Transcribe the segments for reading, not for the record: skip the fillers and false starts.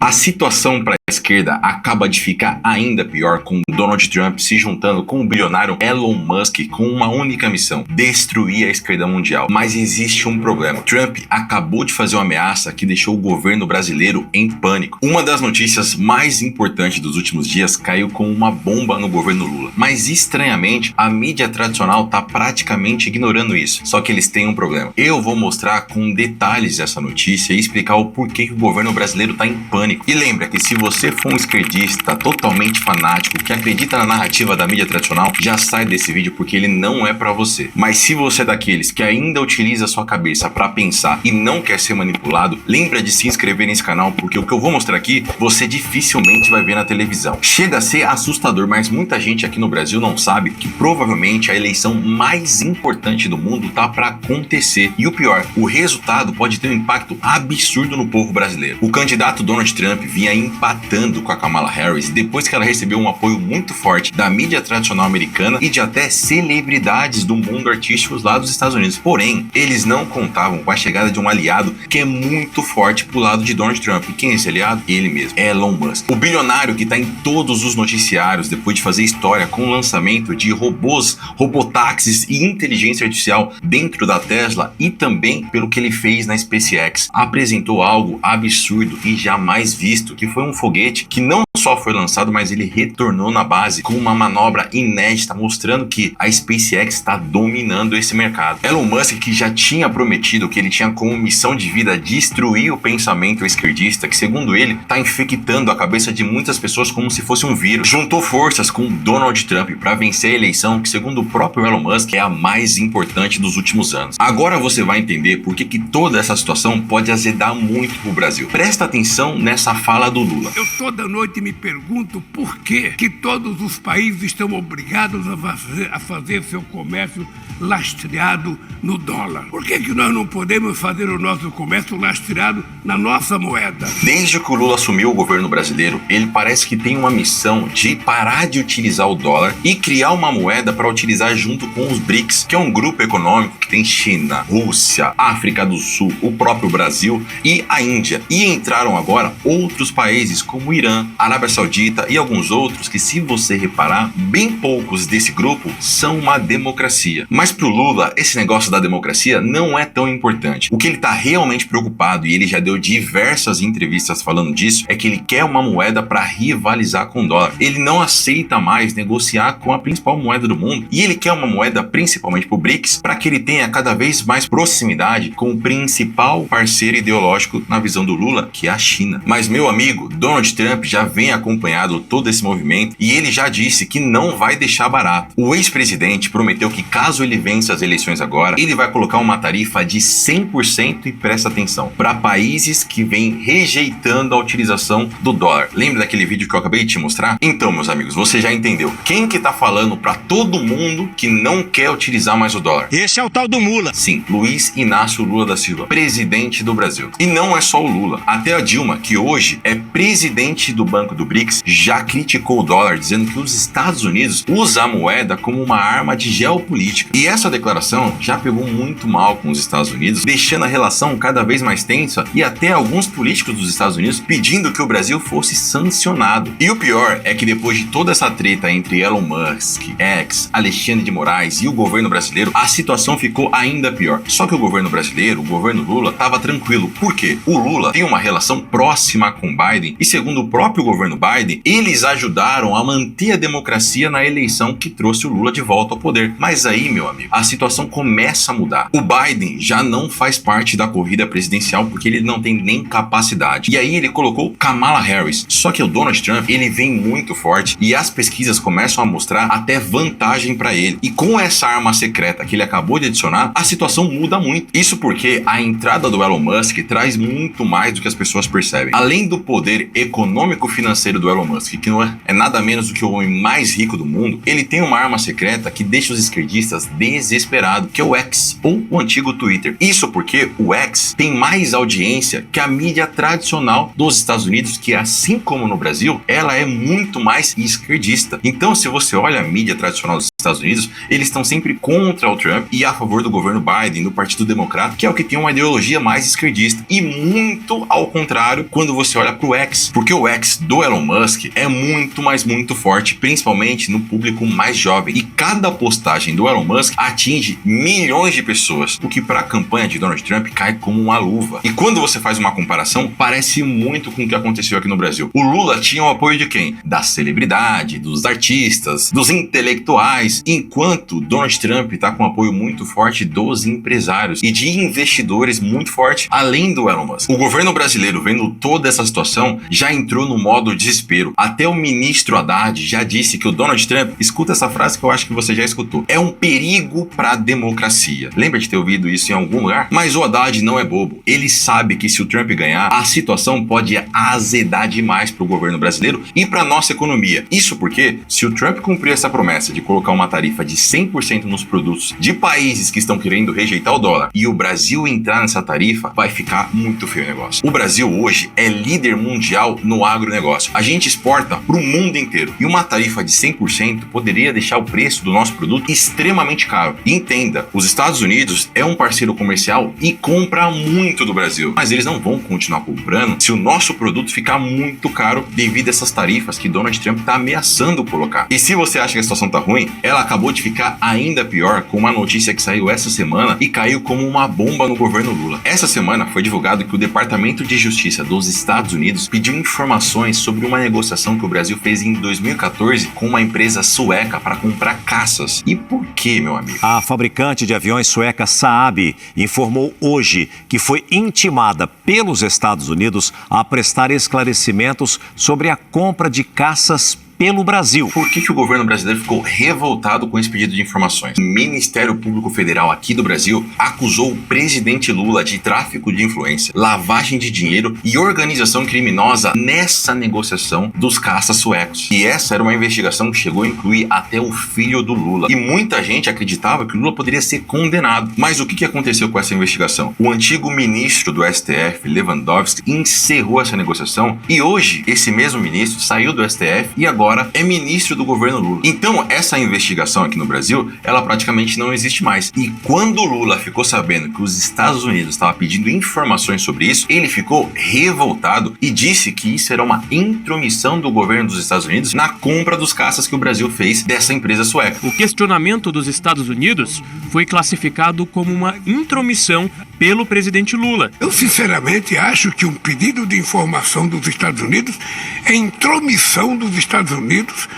A situação para a esquerda acaba de ficar ainda pior com Donald Trump se juntando com o bilionário Elon Musk com uma única missão: destruir a esquerda mundial. Mas existe um problema. Trump acabou de fazer uma ameaça que deixou o governo brasileiro em pânico. Uma das notícias mais importantes dos últimos dias caiu como uma bomba no governo Lula. Mas estranhamente, a mídia tradicional está praticamente ignorando isso. Só que eles têm um problema. Eu vou mostrar com detalhes essa notícia e explicar o porquê que o governo brasileiro está em pânico. E lembra que se você for um esquerdista totalmente fanático, que acredita na narrativa da mídia tradicional, já sai desse vídeo porque ele não é pra você. Mas se você é daqueles que ainda utiliza a sua cabeça pra pensar e não quer ser manipulado, lembra de se inscrever nesse canal, porque o que eu vou mostrar aqui, você dificilmente vai ver na televisão. Chega a ser assustador, mas muita gente aqui no Brasil não sabe que provavelmente a eleição mais importante do mundo tá pra acontecer. E o pior, o resultado pode ter um impacto absurdo no povo brasileiro. O candidato Donald Trump vinha empatando com a Kamala Harris depois que ela recebeu um apoio muito forte da mídia tradicional americana e de até celebridades do mundo artístico lá dos Estados Unidos. Porém, eles não contavam com a chegada de um aliado que é muito forte pro lado de Donald Trump. E quem é esse aliado? Ele mesmo, Elon Musk. O bilionário que tá em todos os noticiários depois de fazer história com o lançamento de robôs, robotáxis e inteligência artificial dentro da Tesla e também pelo que ele fez na SpaceX. Apresentou algo absurdo e jamais visto, que foi um foguete que não só foi lançado, mas ele retornou na base com uma manobra inédita, mostrando que a SpaceX está dominando esse mercado. Elon Musk, que já tinha prometido que ele tinha como missão de vida destruir o pensamento esquerdista, que segundo ele está infectando a cabeça de muitas pessoas como se fosse um vírus, juntou forças com Donald Trump para vencer a eleição que, segundo o próprio Elon Musk, é a mais importante dos últimos anos. Agora você vai entender por que toda essa situação pode azedar muito pro Brasil. Presta atenção nessa fala do Lula. Eu toda noite me pergunto por que todos os países estão obrigados a fazer seu comércio lastreado no dólar. Por que nós não podemos fazer o nosso comércio lastreado na nossa moeda? Desde que o Lula assumiu o governo brasileiro, ele parece que tem uma missão de parar de utilizar o dólar e criar uma moeda para utilizar junto com os BRICS, que é um grupo econômico que tem China, Rússia, África do Sul, o próprio Brasil e a Índia. E entraram agora outros países como o Irã, Arábia Saudita e alguns outros que, se você reparar, bem poucos desse grupo são uma democracia. Mas pro Lula, esse negócio da democracia não é tão importante. O que ele tá realmente preocupado, e ele já deu diversas entrevistas falando disso, é que ele quer uma moeda para rivalizar com o dólar. Ele não aceita mais negociar com a principal moeda do mundo e ele quer uma moeda principalmente pro BRICS para que ele tenha cada vez mais proximidade com o principal parceiro ideológico na visão do Lula, que é a China. Mas, meu amigo, Donald Trump já vem acompanhado todo esse movimento e ele já disse que não vai deixar barato. O ex-presidente prometeu que, caso ele vença as eleições agora, ele vai colocar uma tarifa de 100%, e presta atenção, para países que vêm rejeitando a utilização do dólar. Lembra daquele vídeo que eu acabei de te mostrar? Então, meus amigos, você já entendeu. Quem que tá falando para todo mundo que não quer utilizar mais o dólar? Esse é o tal do Mula. Sim, Luiz Inácio Lula da Silva, presidente do Brasil. E não é só o Lula. Até a Dilma, que hoje é presidente do Banco do BRICS, já criticou o dólar, dizendo que os Estados Unidos usam a moeda como uma arma de geopolítica. E essa declaração já pegou muito mal com os Estados Unidos, deixando a relação cada vez mais tensa e até alguns políticos dos Estados Unidos pedindo que o Brasil fosse sancionado. E o pior é que depois de toda essa treta entre Elon Musk, X, Alexandre de Moraes e o governo brasileiro, a situação ficou ainda pior. Só que o governo brasileiro, o governo Lula, estava tranquilo. Por quê? O Lula tem uma relação próxima com Biden e, segundo o próprio governo Biden, eles ajudaram a manter a democracia na eleição que trouxe o Lula de volta ao poder. Mas aí, meu amigo, a situação começa a mudar. O Biden já não faz parte da corrida presidencial porque ele não tem nem capacidade. E aí ele colocou Kamala Harris. Só que o Donald Trump, ele vem muito forte e as pesquisas começam a mostrar até vantagem para ele. E com essa arma secreta que ele acabou de adicionar, a situação muda muito. Isso porque a entrada do Elon Musk traz muito mais do que as pessoas percebem. Além do poder econômico-financeiro financeiro do Elon Musk, que não é nada menos do que o homem mais rico do mundo, ele tem uma arma secreta que deixa os esquerdistas desesperados, que é o X, ou o antigo Twitter. Isso porque o X tem mais audiência que a mídia tradicional dos Estados Unidos, que assim como no Brasil, ela é muito mais esquerdista. Então, se você olha a mídia tradicional dos Estados Unidos, eles estão sempre contra o Trump e a favor do governo Biden, do Partido Democrata, que é o que tem uma ideologia mais esquerdista. E muito ao contrário quando você olha pro X, porque o X do Elon Musk é muito forte, principalmente no público mais jovem. E cada postagem do Elon Musk atinge milhões de pessoas, o que para a campanha de Donald Trump cai como uma luva. E quando você faz uma comparação, parece muito com o que aconteceu aqui no Brasil. O Lula tinha o apoio de quem? Da celebridade, dos artistas, dos intelectuais, enquanto Donald Trump está com apoio muito forte dos empresários e de investidores muito forte, além do Elon Musk. O governo brasileiro, vendo toda essa situação, já entrou no modo desespero. Até o ministro Haddad já disse que o Donald Trump, escuta essa frase que eu acho que você já escutou, é um perigo para a democracia. Lembra de ter ouvido isso em algum lugar? Mas o Haddad não é bobo. Ele sabe que se o Trump ganhar, a situação pode azedar demais para o governo brasileiro e para nossa economia. Isso porque, se o Trump cumprir essa promessa de colocar uma tarifa de 100% nos produtos de países que estão querendo rejeitar o dólar e o Brasil entrar nessa tarifa, vai ficar muito feio o negócio. O Brasil hoje é líder mundial no agronegócio. A gente exporta para o mundo inteiro e uma tarifa de 100% poderia deixar o preço do nosso produto extremamente caro. E entenda, os Estados Unidos é um parceiro comercial e compra muito do Brasil, mas eles não vão continuar comprando se o nosso produto ficar muito caro devido a essas tarifas que Donald Trump está ameaçando colocar. E se você acha que a situação tá ruim, ela acabou de ficar ainda pior com uma notícia que saiu essa semana e caiu como uma bomba no governo Lula. Essa semana foi divulgado que o Departamento de Justiça dos Estados Unidos pediu informações sobre uma negociação que o Brasil fez em 2014 com uma empresa sueca para comprar caças. E por quê, meu amigo? A fabricante de aviões sueca Saab informou hoje que foi intimada pelos Estados Unidos a prestar esclarecimentos sobre a compra de caças pelo Brasil. Por que o governo brasileiro ficou revoltado com esse pedido de informações? O Ministério Público Federal aqui do Brasil acusou o presidente Lula de tráfico de influência, lavagem de dinheiro e organização criminosa nessa negociação dos caças suecos. E essa era uma investigação que chegou a incluir até o filho do Lula. E muita gente acreditava que o Lula poderia ser condenado. Mas o que aconteceu com essa investigação? O antigo ministro do STF, Lewandowski, encerrou essa negociação e hoje esse mesmo ministro saiu do STF e agora é ministro do governo Lula. Então, essa investigação aqui no Brasil, ela praticamente não existe mais. E quando o Lula ficou sabendo que os Estados Unidos estavam pedindo informações sobre isso, ele ficou revoltado e disse que isso era uma intromissão do governo dos Estados Unidos na compra dos caças que o Brasil fez dessa empresa sueca. O questionamento dos Estados Unidos foi classificado como uma intromissão pelo presidente Lula. Eu sinceramente acho que um pedido de informação dos Estados Unidos é intromissão dos Estados Unidos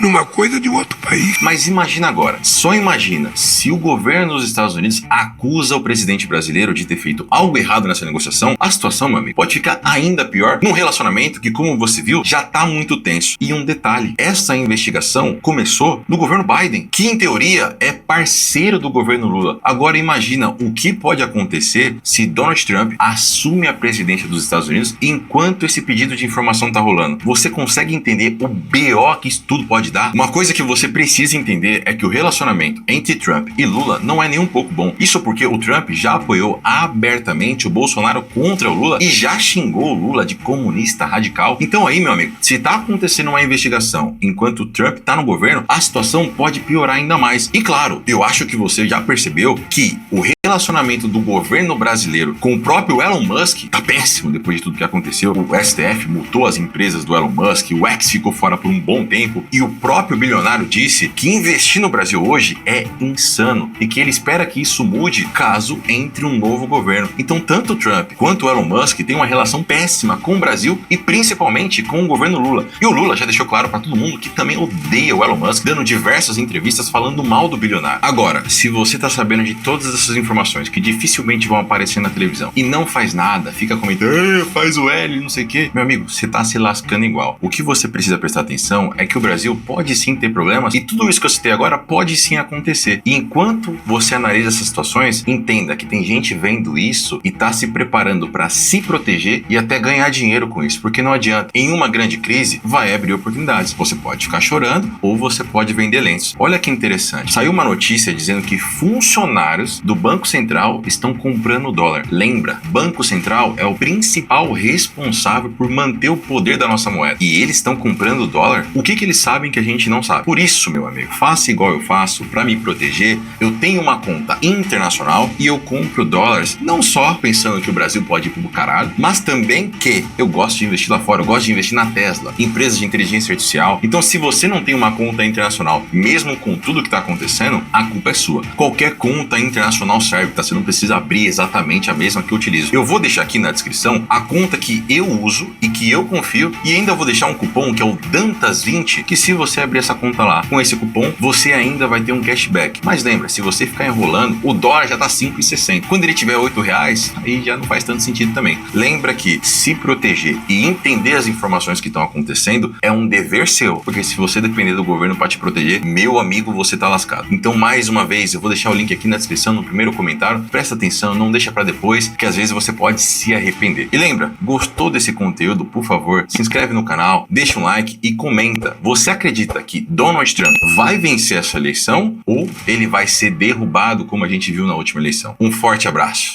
numa coisa de outro país. Mas imagina agora, só imagina se o governo dos Estados Unidos acusa o presidente brasileiro de ter feito algo errado nessa negociação, a situação, meu amigo, pode ficar ainda pior num relacionamento que, como você viu, já tá muito tenso. E um detalhe, essa investigação começou no governo Biden, que em teoria é parceiro do governo Lula. Agora imagina o que pode acontecer se Donald Trump assume a presidência dos Estados Unidos enquanto esse pedido de informação tá rolando. Você consegue entender o BO que isso tudo pode dar? Uma coisa que você precisa entender é que o relacionamento entre Trump e Lula não é nem um pouco bom. Isso porque o Trump já apoiou abertamente o Bolsonaro contra o Lula e já xingou o Lula de comunista radical. Então aí, meu amigo, se tá acontecendo uma investigação enquanto o Trump tá no governo, a situação pode piorar ainda mais. E claro, eu acho que você já percebeu que o relacionamento do governo brasileiro com o próprio Elon Musk tá péssimo depois de tudo que aconteceu. O STF multou as empresas do Elon Musk, o X ficou fora por um bom tempo e o próprio bilionário disse que investir no Brasil hoje é insano e que ele espera que isso mude caso entre um novo governo. Então tanto o Trump quanto o Elon Musk têm uma relação péssima com o Brasil e principalmente com o governo Lula. E o Lula já deixou claro para todo mundo que também odeia o Elon Musk, dando diversas entrevistas falando mal do bilionário. Agora, se você tá sabendo de todas essas informações informações que dificilmente vão aparecer na televisão e não faz nada, fica comentando, faz o L, não sei o quê. Meu amigo, você tá se lascando igual. O que você precisa prestar atenção é que o Brasil pode sim ter problemas e tudo isso que eu citei agora pode sim acontecer. E enquanto você analisa essas situações, entenda que tem gente vendo isso e tá se preparando para se proteger e até ganhar dinheiro com isso, porque não adianta. Em uma grande crise, vai abrir oportunidades. Você pode ficar chorando ou você pode vender lenços. Olha que interessante. Saiu uma notícia dizendo que funcionários do Banco Central estão comprando dólar. Lembra, Banco Central é o principal responsável por manter o poder da nossa moeda. E eles estão comprando dólar? O que eles sabem que a gente não sabe? Por isso, meu amigo, faça igual eu faço para me proteger. Eu tenho uma conta internacional e eu compro dólares, não só pensando que o Brasil pode ir pro caralho, mas também que eu gosto de investir lá fora, eu gosto de investir na Tesla, empresas de inteligência artificial. Então, se você não tem uma conta internacional, mesmo com tudo que tá acontecendo, a culpa é sua. Qualquer conta internacional serve, tá? Você não precisa abrir exatamente a mesma que eu utilizo. Eu vou deixar aqui na descrição a conta que eu uso e que eu confio, e ainda vou deixar um cupom que é o Dantas20, que se você abrir essa conta lá com esse cupom, você ainda vai ter um cashback. Mas lembra, se você ficar enrolando, o dólar já tá 5,60. Quando ele tiver R$8, aí já não faz tanto sentido também. Lembra que se proteger e entender as informações que estão acontecendo é um dever seu, porque se você depender do governo para te proteger, meu amigo, você tá lascado. Então, mais uma vez, eu vou deixar o link aqui na descrição, no primeiro comentário. Presta atenção, não deixa para depois, que às vezes você pode se arrepender. E lembra, gostou desse conteúdo? Por favor, se inscreve no canal, deixa um like e comenta. Você acredita que Donald Trump vai vencer essa eleição ou ele vai ser derrubado como a gente viu na última eleição? Um forte abraço.